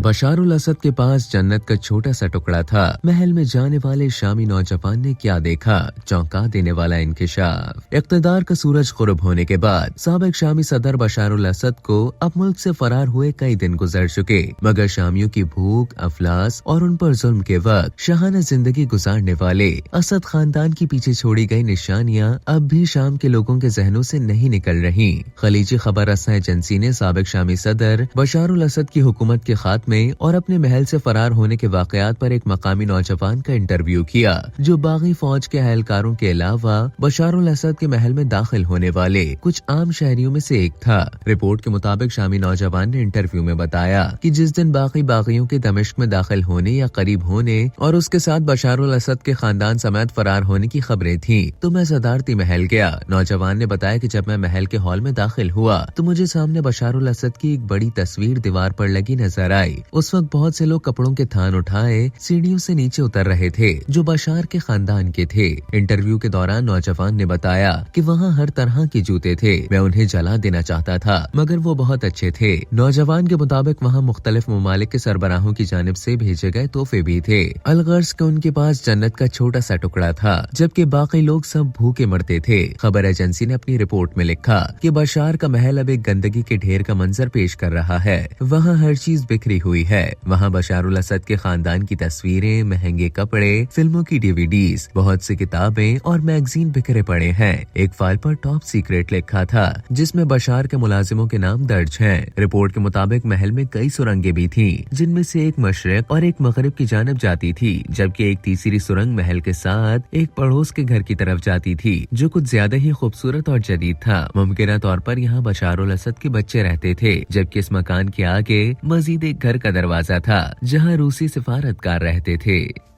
बशारुल असद के पास जन्नत का छोटा सा टुकड़ा था। महल में जाने वाले शामी नौजवान ने क्या देखा, चौंका देने वाला इंकिशाफ। इक़्तिदार का सूरज ग़ुरूब होने के बाद साबिक शामी सदर बशारुल असद को अब मुल्क से फरार हुए कई दिन गुजर चुके, मगर शामियों की भूख, अफलास और उन पर जुल्म के वक्त शाहाना जिंदगी गुजारने वाले असद खानदान की पीछे छोड़ी गई निशानियां अब भी शाम के लोगों के जहनों से नहीं निकल रही। खलीजी खबर रसां एजेंसी ने साबिक शामी सदर बशारुल असद की हुकूमत के खात्मे और अपने महल से फरार होने के वाकयात पर एक मकामी नौजवान का इंटरव्यू किया, जो बागी फौज के अहलकारों के अलावा बशारुल असद के महल में दाखिल होने वाले कुछ आम शहरियों में से एक था। रिपोर्ट के मुताबिक शामी नौजवान ने इंटरव्यू में बताया कि जिस दिन बाकी बागियों के दमिश्क में दाखिल होने या करीब होने और उसके साथ बशारुल असद के खानदान समेत फरार होने की खबरें थी, तो मैं सदारती महल गया। नौजवान ने बताया कि जब मैं महल के हॉल में दाखिल हुआ तो मुझे सामने बशारुल असद की एक बड़ी तस्वीर दीवार पर लगी नजर आई। उस वक्त बहुत से लोग कपड़ों के थान उठाए सीढ़ियों से नीचे उतर रहे थे, जो बशार के खानदान के थे। इंटरव्यू के दौरान नौजवान ने बताया कि वहाँ हर तरह के जूते थे। मैं उन्हें जला देना चाहता था, मगर वो बहुत अच्छे थे। नौजवान के मुताबिक वहाँ मुख्तलिफ ममालिक के सरबराहों की जानिब से भेजे गए तोहफे भी थे। अलगर्ज के उनके पास जन्नत का छोटा सा टुकड़ा था, जबकि बाकी लोग सब भूखे मरते थे। खबर एजेंसी ने अपनी रिपोर्ट में लिखा कि बशार का महल अब एक गंदगी के ढेर का मंजर पेश कर रहा है। वहाँ हर चीज बिखरी हुई है। वहाँ बशारुल असद के खानदान की तस्वीरें, महंगे कपड़े, फिल्मों की डीवीडीज, बहुत सी किताबें और मैगजीन बिखरे पड़े हैं। एक फाइल पर टॉप सीक्रेट लिखा था, जिसमें बशार के मुलाजिमों के नाम दर्ज हैं। रिपोर्ट के मुताबिक महल में कई सुरंगें भी थीं, जिनमें से एक मशरिक और एक मगरिब की जानब जाती थी, जबकि एक तीसरी सुरंग महल के साथ एक पड़ोस के घर की तरफ जाती थी, जो कुछ ज्यादा ही खूबसूरत और जदीद था। मुमकिन तौर पर यहाँ बशारुल असद के बच्चे रहते थे, जबकि इस मकान के आगे मजीद एक घर का दरवाजा था, जहाँ रूसी सिफारतकार रहते थे।